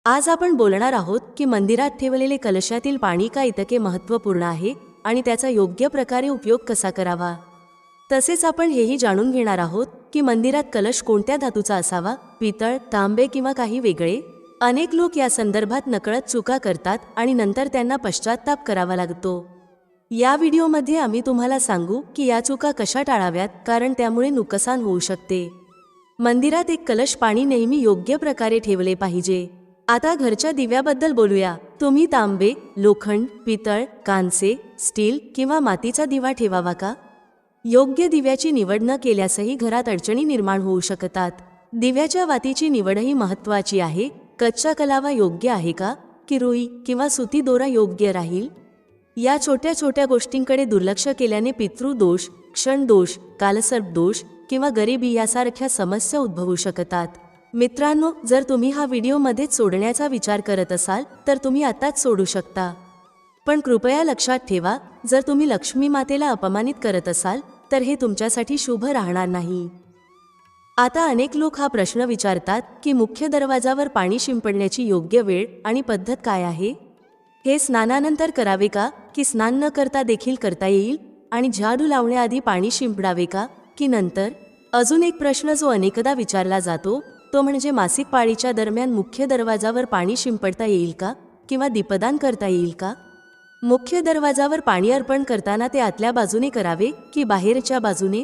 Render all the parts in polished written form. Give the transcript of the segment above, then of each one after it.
आज आपण बोलणार आहोत की मंदिरात ठेवलेले कलशातील पाणी का इतके महत्त्वपूर्ण आहे आणि त्याचा योग्य प्रकारे उपयोग कसा करावा। तसेच आपण हेही जाणून घेणार आहोत की मंदिरात कलश कोणत्या धातूचा असावा, पितळ, तांबे किंवा काही वेगळे। अनेक लोक या संदर्भात नकळत चुका करतात आणि नंतर त्यांना पश्चात्ताप करावा लागतो। या व्हिडिओमध्ये आम्ही तुम्हाला सांगू की या चुका कशा टाळाव्यात, कारण त्यामुळे नुकसान होऊ शकते। मंदिरात एक कलश पाणी नेहमी योग्य प्रकारे ठेवले पाहिजे। आता घरच्या दिव्याबद्दल बोलूया। तुम्ही तांबे, लोखंड, पितळ, कांसे, स्टील किंवा मातीचा दिवा ठेवावा का? योग्य दिव्याची निवड न केल्यासही घरात अडचणी निर्माण होऊ शकतात। दिव्याच्या वातीची निवडही महत्त्वाची आहे। कच्चा कलावा योग्य आहे का, की रुई किंवा सुती दोरा योग्य राहील? या छोट्या छोट्या गोष्टींकडे दुर्लक्ष केल्याने पितृदोष, क्षणदोष, कालसर्प दोष किंवा गरिबी यासारख्या समस्या उद्भवू शकतात। मित्रांनो, जर तुम्ही हा व्हिडिओ मध्येच सोडण्याचा विचार करत असाल तर तुम्ही आताच सोडू शकता। पण कृपया लक्षात ठेवा, जर तुम्ही लक्ष्मी मातेला अपमानित करत असाल तर हे तुमच्यासाठी शुभ राहणार नाही। आता अनेक लोक हा प्रश्न विचारतात की मुख्य दरवाजावर पाणी शिंपडण्याची योग्य वेळ आणि पद्धत काय आहे? हे स्नानानंतर करावे का, की स्नान न करता देखील करता येईल? आणि झाडू लावण्याआधी पाणी शिंपडावे का, की नंतर? अजून एक प्रश्न जो अनेकदा विचारला जातो तो म्हणजे मासिक पाळीच्या दरम्यान मुख्य दरवाजावर पाणी शिंपडता येईल का, किंवा दीपदान करता येईल का? मुख्य दरवाजावर पाणी अर्पण करताना ते आतल्या बाजूने करावे की बाहेरच्या बाजूने?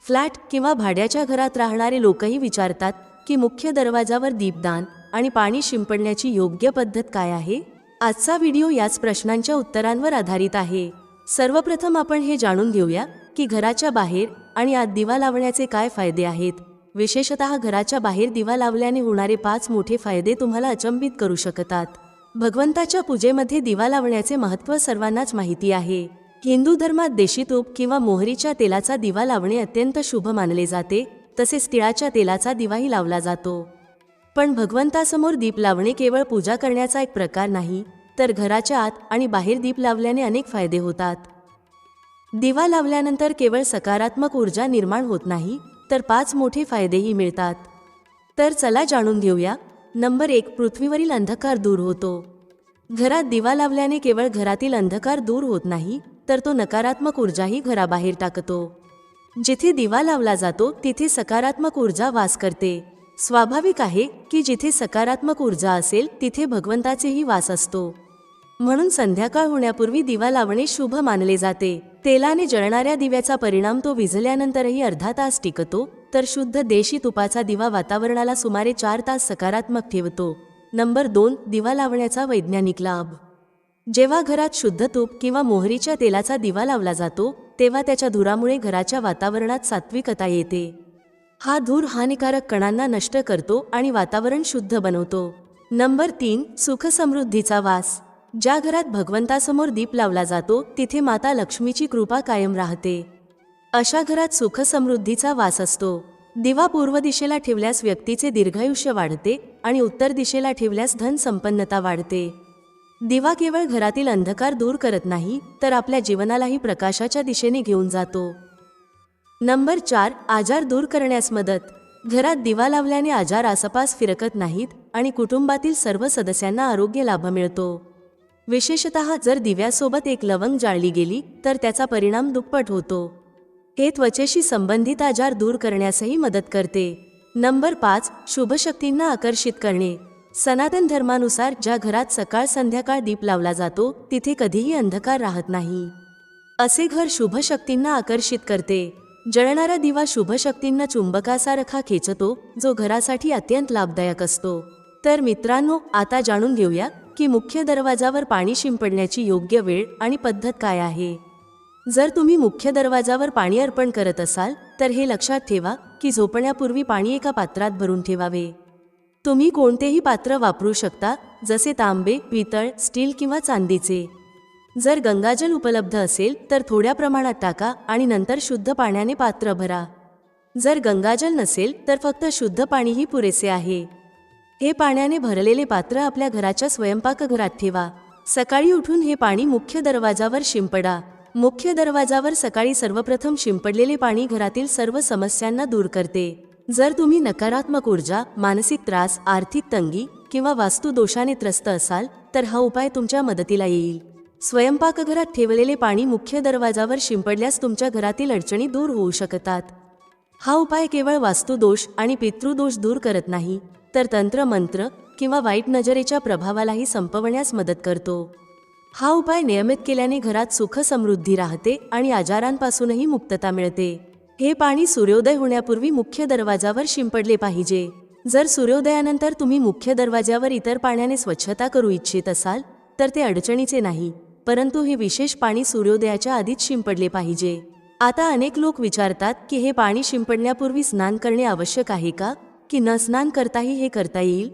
फ्लॅट किंवा भाड्याच्या घरात राहणारे लोकही विचारतात की मुख्य दरवाजावर दीपदान आणि पाणी शिंपडण्याची योग्य पद्धत काय आहे। आजचा व्हिडिओ याच प्रश्नांच्या उत्तरांवर आधारित आहे। सर्वप्रथम आपण हे जाणून घेऊया की घराच्या बाहेर आणि आत दिवा लावण्याचे काय फायदे आहेत। विशेषतः घराच्या बाहेर दिवा लावल्याने होणारे 5 मोठे फायदे तुम्हाला अचंबित करू शकतात। भगवंताच्या पूजेमध्ये दिवा लावण्याचे महत्त्व सर्वांनाच माहिती आहे। हिंदू धर्मात देशी तूप किंवा मोहरीच्या तेलाचा दिवा लावणे अत्यंत शुभ मानले जाते। तसेच तिळाच्या तेलाचा दिवाही लावला जातो। पण भगवंतासमोर दीप लावणे केवळ पूजा करण्याचा एक प्रकार नाही, तर घराच्या आत आणि बाहेर दीप लावल्याने अनेक फायदे होतात। दिवा लावल्यानंतर केवळ सकारात्मक ऊर्जा निर्माण होत नाही, तर 5 मोठे फायदेही मिळतात। तर चला जाणून घेऊया। नंबर 1, पृथ्वीवरील अंधकार दूर होतो। घरात दिवा लावल्याने केवळ घरातील अंधकार दूर होत नाही, तर तो नकारात्मक ऊर्जाही घराबाहेर टाकतो। जिथे दिवा लावला जातो तिथे सकारात्मक ऊर्जा वास करते। स्वाभाविक आहे की जिथे सकारात्मक ऊर्जा असेल तिथे भगवंताचेही वास असतो। म्हणून संध्याकाळ होण्यापूर्वी दिवा लावणे शुभ मानले जाते। तेलाने जळणाऱ्या दिव्याचा परिणाम तो विझल्यानंतरही अर्धा तास टिकतो, तर शुद्ध देशी तुपाचा दिवा वातावरणाला सुमारे 4 तास सकारात्मक ठेवतो। नंबर 2, दिवा लावण्याचा वैज्ञानिक लाभ। जेव्हा घरात शुद्ध तूप किंवा मोहरीच्या तेलाचा दिवा लावला जातो तेव्हा त्याच्या धुरामुळे घराच्या वातावरणात सात्विकता येते। हा धूर हानिकारक कणांना नष्ट करतो आणि वातावरण शुद्ध बनवतो। नंबर 3, सुख समृद्धीचा वास। ज्या घरात भगवंतासमोर दीप लावला जातो तिथे माता लक्ष्मीची कृपा कायम राहते। अशा घरात सुख समृद्धीचा वास असतो। दिवा पूर्व दिशेला ठेवल्यास व्यक्तीचे दीर्घायुष्य वाढते आणि उत्तर दिशेला ठेवल्यास धन संपन्नता वाढते। दिवा केवळ घरातील अंधकार दूर करत नाही, तर आपल्या जीवनालाही प्रकाशाच्या दिशेने घेऊन जातो। नंबर 4, आजार दूर करण्यास मदत। घरात दिवा लावल्याने आजार आसपास फिरकत नाहीत आणि कुटुंबातील सर्व सदस्यांना आरोग्य लाभ मिळतो। विशेषतः जर दिव्यासोबत एक लवंग जाळली गेली तर त्याचा परिणाम दुप्पट होतो। हे त्वचेशी संबंधित आजार दूर करण्यासही मदत करते। नंबर 5, शुभ शक्तींना आकर्षित करणे। सनातन धर्मानुसार ज्या घरात सकाळ संध्याकाळ दीप लावला जातो तिथे कधीही अंधकार राहत नाही। असे घर शुभ शक्तींना आकर्षित करते। जळणारा दिवा शुभ शक्तींना चुंबकासारखा खेचतो, जो घरासाठी अत्यंत लाभदायक असतो। तर मित्रांनो, आता जाणून घेऊया की मुख्य दरवाजावर पाणी शिंपडण्याची योग्य वेळ आणि पद्धत काय आहे। जर तुम्ही मुख्य दरवाजावर पाणी अर्पण करत असाल तर हे लक्षात ठेवा की झोपण्यापूर्वी पाणी एका पात्रात भरून ठेवावे। तुम्ही कोणतेही पात्र वापरू शकता, जसे तांबे, पितळ, स्टील किंवा चांदीचे। जर गंगाजल उपलब्ध असेल तर थोड्या प्रमाणात टाका आणि नंतर शुद्ध पाण्याने पात्र भरा। जर गंगाजल नसेल तर फक्त शुद्ध पाणीही पुरेसे आहे। हे पाण्याने भरलेले पात्र आपल्या घराच्या स्वयंपाकघरात ठेवा। सकाळी उठून हे पाणी मुख्य दरवाजावर शिंपडा। मुख्य दरवाजावर सकाळी सर्वप्रथम शिंपडलेले पाणी घरातील सर्व समस्यांना दूर करते। जर तुम्ही नकारात्मक ऊर्जा, मानसिक त्रास, आर्थिक तंगी किंवा वास्तुदोषाने त्रस्त असाल तर हा उपाय तुमच्या मदतीला येईल. स्वयंपाकघरात ठेवलेले पाणी मुख्य दरवाजावर शिंपडल्यास तुमच्या घरातील अडचणी दूर होऊ शकतात. हा उपाय केवळ वास्तुदोष आणि पितृदोष दूर करत नाही, तर तंत्र मंत्र किंवा वाईट नजरेच्या प्रभावालाही संपवण्यास मदत करतो. हा उपाय नियमित केल्याने घरात सुख समृद्धी राहते आणि आजारांपासूनही मुक्तता मिळते. हे पाणी सूर्योदय होण्यापूर्वी मुख्य दरवाजावर शिंपडले पाहिजे. जर सूर्योदयानंतर तुम्ही मुख्य दरवाजावर इतर पाण्याने स्वच्छता करू इच्छित असाल तर ते अडचणीचे नाही, परंतु हे विशेष पाणी सूर्योदयाच्या आधीच शिंपडले पाहिजे. आता अनेक लोक विचारतात की हे पाणी शिंपडण्यापूर्वी स्नान करणे आवश्यक आहे का, की न स्नान करताही हे करता येईल?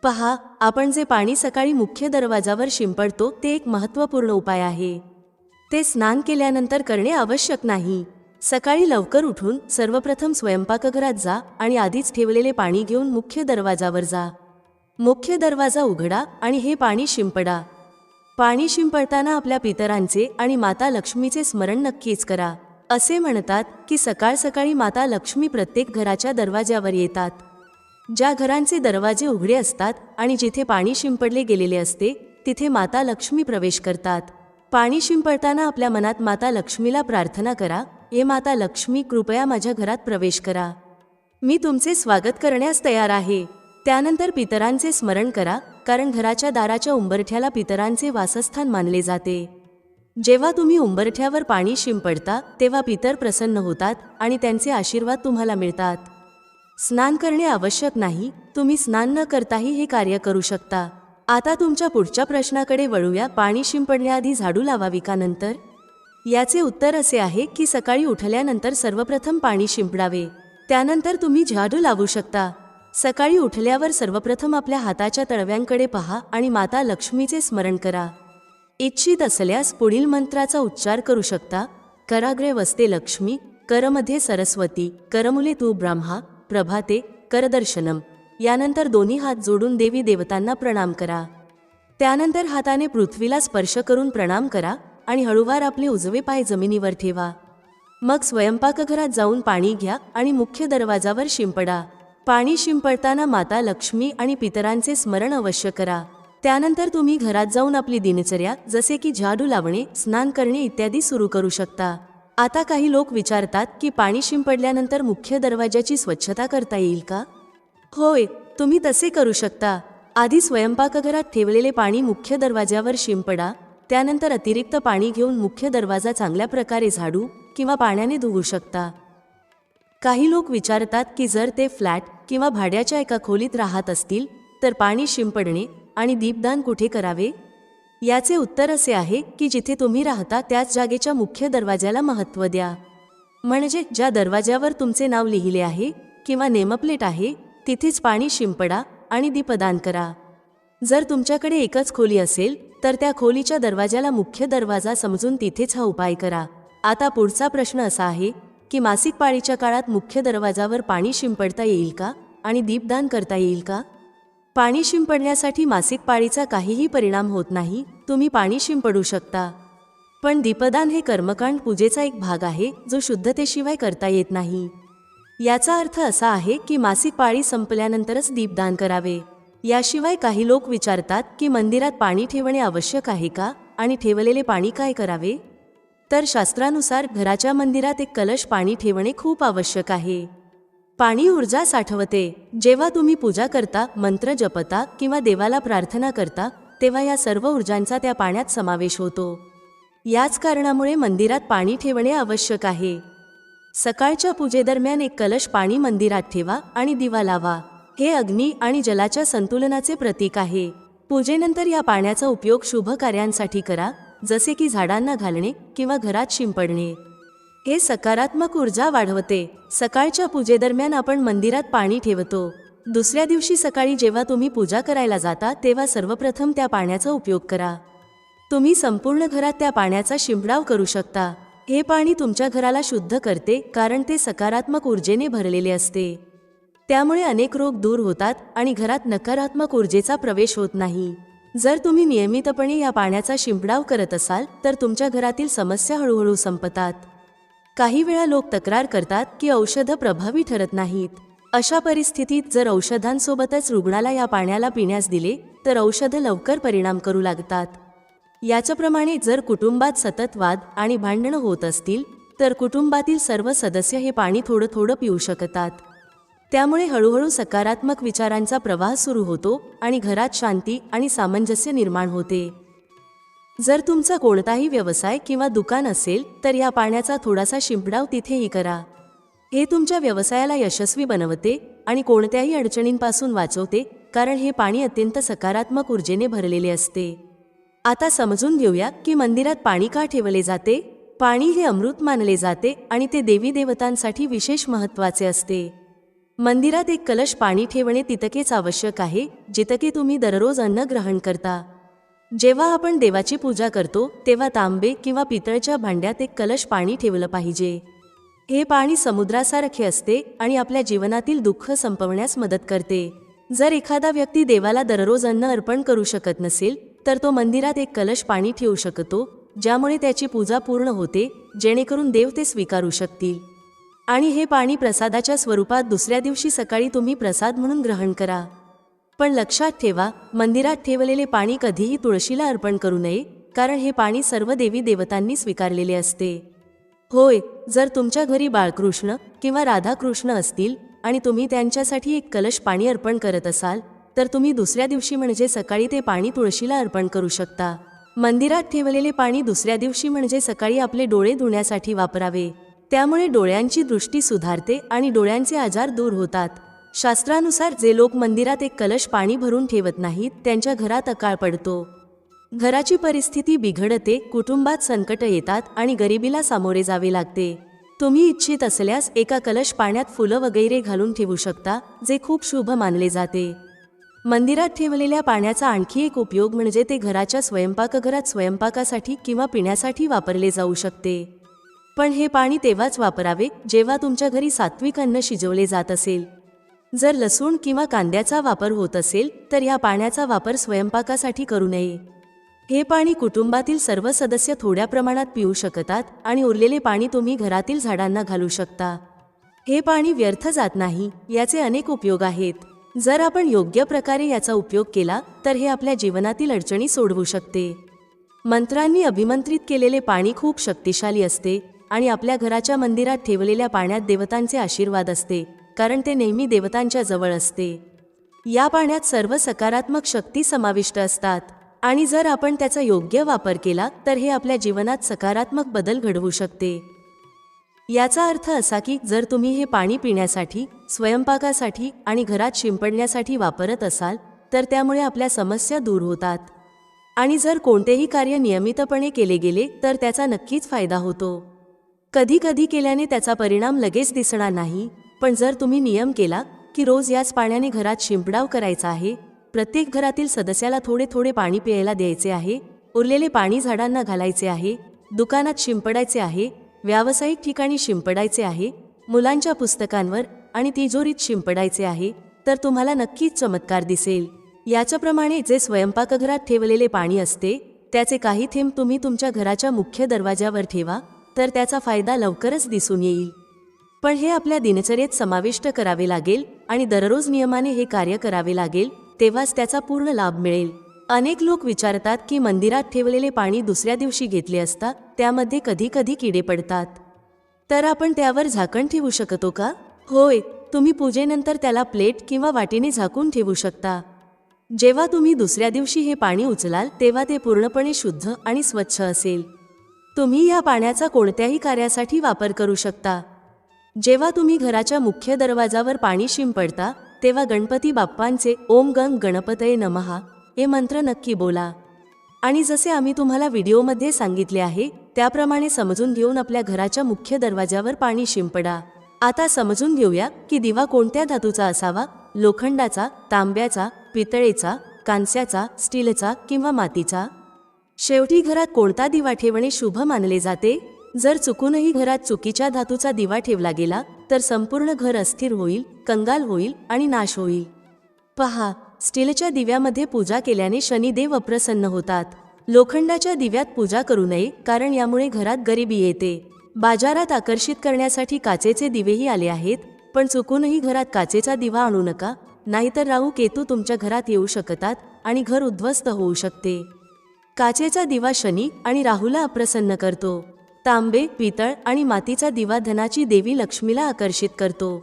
पहा, आपण जे पाणी सकाळी मुख्य दरवाजावर शिंपडतो ते एक महत्त्वपूर्ण उपाय आहे. ते स्नान केल्यानंतर करणे आवश्यक नाही. सकाळी लवकर उठून सर्वप्रथम स्वयंपाकघरात जा आणि आधीच ठेवलेले पाणी घेऊन मुख्य दरवाजावर जा. मुख्य दरवाजा उघडा आणि हे पाणी शिंपडा. पाणी शिंपडताना आपल्या पितरांचे आणि माता लक्ष्मीचे स्मरण नक्कीच करा. असे म्हणतात की सकाळ सकाळी माता लक्ष्मी प्रत्येक घराच्या दरवाजावर येतात. ज्या घरांचे दरवाजे उघडे असतात आणि जिथे पाणी शिंपडले गेलेले असते तिथे माता लक्ष्मी प्रवेश करतात. पाणी शिंपडताना आपल्या मनात माता लक्ष्मीला प्रार्थना करा, हे माता लक्ष्मी कृपया माझ्या घरात प्रवेश करा. मी तुमचे स्वागत करण्यास तयार आहे. त्यानंतर पितरांचे स्मरण करा, कारण घराच्या दाराच्या उंबरठ्याला पितरांचे वासस्थान मानले जाते. जेव्हा तुम्ही उंबरठ्यावर पाणी शिंपडता तेव्हा पितर प्रसन्न होतात आणि त्यांचे आशीर्वाद तुम्हाला मिळतात. स्नान करणे आवश्यक नाही, तुम्ही स्नान न करताही हे कार्य करू शकता. आता तुमच्या पुढच्या प्रश्नाकडे वळूया. पाणी शिंपडण्याआधी झाडू लावावी का नंतर? याचे उत्तर असे आहे की सकाळी उठल्यानंतर सर्वप्रथम पाणी शिंपडावे, त्यानंतर तुम्ही झाडू लावू शकता. सकाळी उठल्यावर सर्वप्रथम आपल्या हाताच्या तळव्यांकडे पहा आणि माता लक्ष्मीचे स्मरण करा. इच्छित असल्यास पुढील मंत्राचा उच्चार करू शकता. कराग्रे वसते लक्ष्मी, करमध्ये सरस्वती, करमुले तू ब्रह्मा, प्रभाते करदर्शनम. यानंतर दोन्ही हात जोडून देवी देवतांना प्रणाम करा. त्यानंतर हाताने पृथ्वीला स्पर्श करून प्रणाम करा आणि हळूवार आपले उजवे पाय जमिनीवर ठेवा. मग स्वयंपाकघरात जाऊन पाणी घ्या आणि मुख्य दरवाजावर शिंपडा. पाणी शिंपडताना माता लक्ष्मी आणि पितरांचे स्मरण अवश्य करा. त्यानंतर तुम्ही घरात जाऊन आपली दिनचर्या जसे की झाडू लावणे, स्नान करणे इत्यादी सुरू करू शकता. आता काही लोक विचारतात की पाणी शिंपडल्यानंतर मुख्य दरवाजाची स्वच्छता करता येईल का? होय, तुम्ही तसे करू शकता. आधी स्वयंपाकघरात ठेवलेले पाणी मुख्य दरवाजावर शिंपडा. त्यानंतर अतिरिक्त पाणी घेऊन मुख्य दरवाजा चांगल्या प्रकारे झाडू किंवा पाण्याने धुवू शकता. काही लोक विचारतात की जर ते फ्लॅट किंवा भाड्याच्या एका खोलीत राहत असतील तर पाणी शिंपडणे आणि दीपदान कुठे करावे? याचे उत्तर असे आहे की जिथे तुम्ही राहता त्याच जागेच्या मुख्य दरवाजाला महत्त्व द्या. म्हणजे ज्या दरवाजावर तुमचे नाव लिहिले आहे किंवा नेमप्लेट आहे तिथेच पाणी शिंपडा आणि दीपदान करा. जर तुमच्याकडे एकच खोली असेल तर त्या खोलीच्या दरवाजाला मुख्य दरवाजा समजून तिथेच हा उपाय करा. आता पुढचा प्रश्न असा आहे की मासिक पाळीच्या काळात मुख्य दरवाजावर पाणी शिंपडता येईल का आणि दीपदान करता येईल का? पाणी शिंपडण्यासाठी मासिक पाळीचा काहीही परिणाम होत नाही, तुम्ही पाणी शिंपडू शकता. पण दीपदान हे कर्मकांड पूजेचा एक भाग आहे जो शुद्धतेशिवाय करता येत नाही. याचा अर्थ असा आहे की मासिक पाळी संपल्यानंतरच दीपदान करावे. याशिवाय काही लोक विचारतात की मंदिरात पाणी ठेवणे आवश्यक आहे का आणि ठेवलेले पाणी काय करावे? तर शास्त्रानुसार घराच्या मंदिरात एक कलश पाणी ठेवणे खूप आवश्यक आहे. पाणी ऊर्जा साठवते. जेव्हा तुम्ही पूजा करता, मंत्र जपता किंवा देवाला प्रार्थना करता तेव्हा या सर्व ऊर्जांचा त्या पाण्यात समावेश होतो. याच कारणामुळे मंदिरात पाणी ठेवणे आवश्यक आहे. सकाळच्या पूजेदरम्यान एक कलश पाणी मंदिरात ठेवा आणि दिवा लावा. हे अग्नी आणि जलाच्या संतुलनाचे प्रतीक आहे. पूजेनंतर या पाण्याचा उपयोग शुभ कार्यांसाठी करा, जसे की झाडांना घालणे किंवा घरात शिंपडणे. हे सकारात्मक ऊर्जा वाढवते. सकाळच्या पूजेदरम्यान आपण मंदिरात पाणी ठेवतो. दुसऱ्या दिवशी सकाळी जेव्हा तुम्ही पूजा करायला जाता तेव्हा सर्वप्रथम त्या पाण्याचा उपयोग करा. तुम्ही संपूर्ण घरात त्या पाण्याचा शिंपडाव करू शकता. हे पाणी तुमच्या घराला शुद्ध करते कारण ते सकारात्मक ऊर्जेने भरलेले असते. त्यामुळे अनेक रोग दूर होतात आणि घरात नकारात्मक ऊर्जेचा प्रवेश होत नाही. जर तुम्ही नियमितपणे या पाण्याचा शिंपडाव करत असाल तर तुमच्या घरातील समस्या हळूहळू संपतात. काही वेळा लोक तक्रार करतात की औषधं प्रभावी ठरत नाहीत. अशा परिस्थितीत जर औषधांसोबतच रुग्णाला या पाण्याला पिण्यास दिले तर औषधं लवकर परिणाम करू लागतात. याच्याप्रमाणे जर कुटुंबात सतत वाद आणि भांडणं होत असतील तर कुटुंबातील सर्व सदस्य हे पाणी थोडं थोडं पिऊ शकतात. त्यामुळे हळूहळू सकारात्मक विचारांचा प्रवाह सुरू होतो आणि घरात शांती आणि सामंजस्य निर्माण होते. जर तुमचा कोणताही व्यवसाय किंवा दुकान असेल तर या पाण्याचा थोडासा शिंपडाव तिथेही करा. हे तुमच्या व्यवसायाला यशस्वी बनवते आणि कोणत्याही अडचणींपासून वाचवते, कारण हे पाणी अत्यंत सकारात्मक ऊर्जेने भरलेले असते. आता समजून घेऊया की मंदिरात पाणी का ठेवले जाते. पाणी हे अमृत मानले जाते आणि ते देवी देवतांसाठी विशेष महत्त्वाचे असते. मंदिरात एक कलश पाणी ठेवणे तितकेच आवश्यक आहे जितके तुम्ही दररोज अन्न ग्रहण करता. जेव्हा आपण देवाची पूजा करतो तेव्हा तांबे किंवा पितळच्या भांड्यात एक कलश पाणी ठेवलं पाहिजे. हे पाणी समुद्रासारखे असते आणि आपल्या जीवनातील दुःख संपवण्यास मदत करते. जर एखादा व्यक्ती देवाला दररोज अन्न अर्पण करू शकत नसेल तर तो मंदिरात एक कलश पाणी ठेवू शकतो, ज्यामुळे त्याची पूजा पूर्ण होते, जेणेकरून देव ते स्वीकारू शकतील. आणि हे पाणी प्रसादाच्या स्वरूपात दुसऱ्या दिवशी सकाळी तुम्ही प्रसाद म्हणून ग्रहण करा. पण लक्षात ठेवा, मंदिरात ठेवलेले पाणी कधीही तुळशीला अर्पण करू नये, कारण हे पाणी सर्व देवी देवतांनी स्वीकारलेले असते. होय, जर तुमच्या घरी बाळकृष्ण किंवा राधाकृष्ण असतील आणि तुम्ही त्यांच्यासाठी एक कलश पाणी अर्पण करत असाल तर तुम्ही दुसऱ्या दिवशी म्हणजे सकाळी ते पाणी तुळशीला अर्पण करू शकता. मंदिरात ठेवलेले पाणी दुसऱ्या दिवशी म्हणजे सकाळी आपले डोळे धुण्यासाठी वापरावे. त्यामुळे डोळ्यांची दृष्टी सुधारते आणि डोळ्यांचे आजार दूर होतात. शास्त्रानुसार जे लोक मंदिरात एक कलश पाणी भरून ठेवत नाहीत त्यांच्या घरात अकाळ पडतो, घराची परिस्थिती बिघडते, कुटुंबात संकट येतात आणि गरिबीला सामोरे जावे लागते. तुम्ही इच्छित असल्यास एका कलश पाण्यात फुलं वगैरे घालून ठेवू शकता, जे खूप शुभ मानले जाते. मंदिरात ठेवलेल्या पाण्याचा आणखी एक उपयोग म्हणजे ते घराच्या स्वयंपाकघरात स्वयंपाकासाठी किंवा पिण्यासाठी वापरले जाऊ शकते. पण हे पाणी तेव्हाच वापरावे जेव्हा तुमच्या घरी सात्विक अन्न शिजवले जात असेल. जर लसूण किंवा कांद्याचा वापर होत असेल तर या पाण्याचा वापर स्वयंपाकासाठी करू नये. हे पाणी कुटुंबातील सर्व सदस्य थोड्या प्रमाणात पिऊ शकतात आणि उरलेले पाणी तुम्ही घरातील झाडांना घालू शकता. हे पाणी व्यर्थ जात नाही, याचे अनेक उपयोग आहेत. जर आपण योग्य प्रकारे याचा उपयोग केला तर हे आपल्या जीवनातील अडचणी सोडवू शकते. मंत्रांनी अभिमंत्रित केलेले पाणी खूप शक्तिशाली असते आणि आपल्या घराच्या मंदिरात ठेवलेल्या पाण्यात देवतांचे आशीर्वाद असते, कारण ते नेहमी देवतांच्या जवळ असते. या पाण्यात सर्व सकारात्मक शक्ती समाविष्ट असतात आणि जर आपण त्याचा योग्य वापर केला तर हे आपल्या जीवनात सकारात्मक बदल घडवू शकते. याचा अर्थ असा की जर तुम्ही हे पाणी पिण्यासाठी, स्वयंपाकासाठी आणि घरात शिंपडण्यासाठी वापरत असाल तर त्यामुळे आपल्या समस्या दूर होतात. आणि जर कोणतेही कार्य नियमितपणे केले गेले तर त्याचा नक्कीच फायदा होतो. कधी कधी केल्याने त्याचा परिणाम लगेच दिसणार नाही, पण जर तुम्ही नियम केला की रोज याच पाण्याने घरात शिंपडाव करायचा आहे, प्रत्येक घरातील सदस्याला थोडे थोडे पाणी प्यायला द्यायचे आहे, उरलेले पाणी झाडांना घालायचे आहे, दुकानात शिंपडायचे आहे, व्यावसायिक ठिकाणी शिंपडायचे आहे, मुलांच्या पुस्तकांवर आणि तिजोरीत शिंपडायचे आहे, तर तुम्हाला नक्कीच चमत्कार दिसेल. याच्याप्रमाणे जे स्वयंपाकघरात ठेवलेले पाणी असते त्याचे काही थेंब तुम्ही तुमच्या घराच्या मुख्य दरवाजावर ठेवा, तर त्याचा फायदा लवकरच दिसून येईल. पण हे आपल्या दिनचर्येत समाविष्ट करावे लागेल आणि दररोज नियमाने हे कार्य करावे लागेल, तेव्हाच त्याचा पूर्ण लाभ मिळेल. अनेक लोक विचारतात की मंदिरात ठेवलेले पाणी दुसऱ्या दिवशी घेतले असता त्यामध्ये कधी कधी किडे पडतात, तर आपण त्यावर झाकण ठेवू शकतो का? होय, तुम्ही पूजेनंतर त्याला प्लेट किंवा वाटीने झाकून ठेवू शकता. जेव्हा तुम्ही दुसऱ्या दिवशी हे पाणी उचलाल तेव्हा ते पूर्णपणे शुद्ध आणि स्वच्छ असेल. तुम्ही या पाण्याचा कोणत्याही कार्यासाठी वापर करू शकता. जेव्हा तुम्ही घराच्या मुख्य दरवाजावर पाणी शिंपडता तेव्हा गणपती बाप्पांचे ओम गंग गणपतये नमः हे मंत्र नक्की बोला. आणि जसे आम्ही तुम्हाला व्हिडिओमध्ये सांगितले आहे त्याप्रमाणे समजून घेऊन आपल्या घराच्या मुख्य दरवाजावर पाणी शिंपडा. आता समजून घेऊया की दिवा कोणत्या धातूचा असावा, लोखंडाचा, तांब्याचा, पितळेचा, कांस्याचा, स्टीलचा किंवा मातीचा. शेवटी घरात कोणता दिवा ठेवणे शुभ मानले जाते? जर चुकूनही घरात चुकीच्या धातूचा दिवा ठेवला गेला तर संपूर्ण घर अस्थिर होईल, कंगाल होईल आणि नाश होईल. पहा, स्टीलच्या दिव्यामध्ये पूजा केल्याने शनिदेव अप्रसन्न होतात. लोखंडाच्या दिव्यात पूजा करू नये, कारण यामुळे घरात गरिबी येते. बाजारात आकर्षित करण्यासाठी काचेचे दिवेही आले आहेत, पण चुकूनही घरात काचेचा दिवा आणू नका, नाहीतर राहू केतू तुमच्या घरात येऊ शकतात आणि घर उद्ध्वस्त होऊ शकते. काचेचा दिवा शनी आणि राहूला अप्रसन्न करतो. तांबे, पितळ आणि मातीचा दिवा धनाची देवी लक्ष्मीला आकर्षित करतो.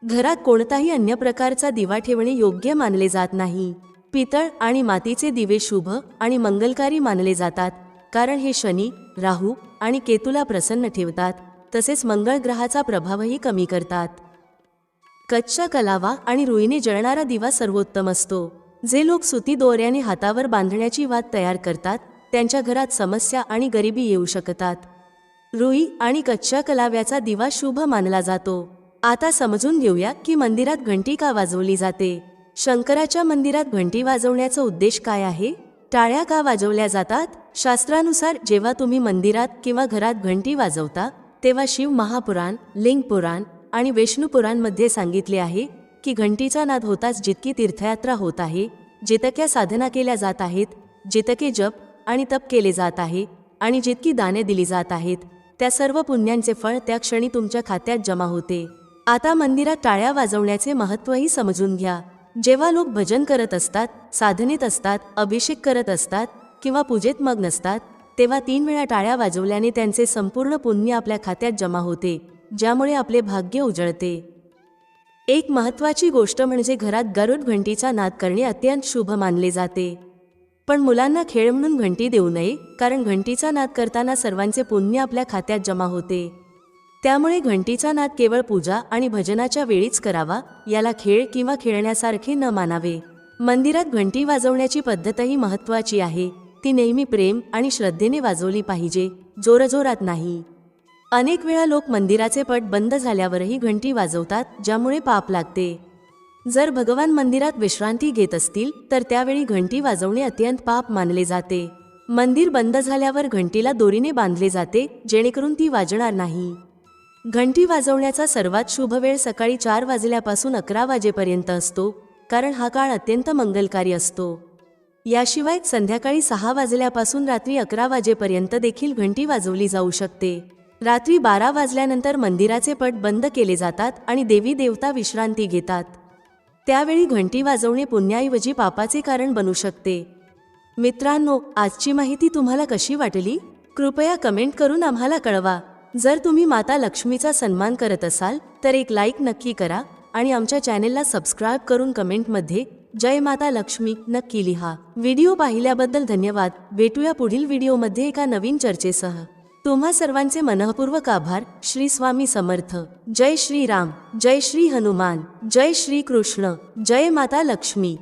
घरात कोणताही अन्य प्रकारचा दिवा ठेवणे योग्य मानले जात नाही. पितळ आणि मातीचे दिवे शुभ आणि मंगलकारी मानले जातात, कारण हे शनी, राहू आणि केतूला प्रसन्न ठेवतात, तसेच मंगळ ग्रहाचा प्रभावही कमी करतात. कच्च्या कलावा आणि रुईने जळणारा दिवा सर्वोत्तम असतो. जे लोक सुती दोऱ्याने हातावर बांधण्याची वात तयार करतात, त्यांच्या घरात समस्या आणि गरिबी येऊ शकतात. रुई आणि कच्च्या कलाव्याचा दिवा शुभ मानला जातो. आता समजून घेऊया की मंदिरात घंटी का वाजवली जाते. शंकराच्या मंदिरात घंटी वाजवण्याचा उद्देश काय आहे? टाळ्या का वाजवल्या जातात? शास्त्रानुसार जेव्हा तुम्ही मंदिरात किंवा घरात घंटी वाजवता, तेव्हा शिव महापुराण, लिंग पुराण आणि विष्णू पुराणमध्ये सांगितले आहे की घंटीचा नाद होताच जितकी तीर्थयात्रा होत आहे, जितक्या साधना केल्या जात आहेत, जितके जप आणि तप केले जात आहे आणि जितकी दाने दिली जात आहेत, त्या सर्व पुण्यांचे फळ त्या क्षणी तुमच्या खात्यात जमा होते. आता मंदिरात टाळ्या वाजवण्याचे महत्त्वही समजून घ्या. जेव्हा लोक भजन करत असतात, साधनेत असतात, अभिषेक करत असतात किंवा पूजेत मग्न असतात, तेव्हा 3 वेळा टाळ्या वाजवल्याने त्यांचे संपूर्ण पुण्य आपल्या खात्यात जमा होते, ज्यामुळे आपले भाग्य उजळते. एक महत्त्वाची गोष्ट म्हणजे घरात गरुड घंटीचा नाद करणे अत्यंत शुभ मानले जाते. पण मुलांना खेळ म्हणून घंटी देऊ नये, कारण घंटीचा नाद करताना सर्वांचे पुण्य आपल्या खात्यात जमा होते. त्यामुळे घंटीचा नाद केवळ पूजा आणि भजनाच्या वेळीच करावा, याला खेळ किंवा खेळण्यासारखे न मानावे. मंदिरात घंटी वाजवण्याची पद्धतही महत्त्वाची आहे. ती नेहमी प्रेम आणि श्रद्धेने वाजवली पाहिजे, जोरजोरात नाही. अनेक वेळा लोक मंदिराचे पट बंद झाल्यावरही घंटी वाजवतात, ज्यामुळे पाप लागते. जर भगवान मंदिरात विश्रांती घेत असतील तर त्यावेळी घंटी वाजवणे अत्यंत पाप मानले जाते. मंदिर बंद झाल्यावर घंटीला दोरीने बांधले जाते, जेणेकरून ती वाजणार नाही. घंटी वाजवण्याचा सर्वात शुभ वेळ सकाळी 4 वाजल्यापासून 11 वाजेपर्यंत असतो, कारण हा काळ अत्यंत मंगलकारी असतो. याशिवाय संध्याकाळी 6 वाजल्यापासून रात्री 11 वाजेपर्यंत देखील घंटी वाजवली जाऊ शकते. रात्री 12 वाजल्यानंतर मंदिराचे पट बंद केले जातात आणि देवी देवता विश्रांती घेतात. त्यावेळी घंटी वाजवणे पुण्याऐवजी पापाचे कारण बनू शकते. मित्रांनो, आजची माहिती तुम्हाला कशी वाटली? कृपया कमेंट करून आम्हाला कळवा. जर तुम्ही माता लक्ष्मीचा सन्मान करत असाल तर एक लाईक नक्की करा आणि आमच्या चॅनेलला सबस्क्राईब करून कमेंटमध्ये जय माता लक्ष्मी नक्की लिहा. व्हिडिओ पाहिल्याबद्दल धन्यवाद. भेटूया पुढील व्हिडिओमध्ये एका नवीन चर्चेसह. तुम्हा सर्वांचे मनःपूर्वक आभार. श्री स्वामी समर्थ. जय श्री राम, जय श्री हनुमान, जय श्री कृष्ण, जय माता लक्ष्मी.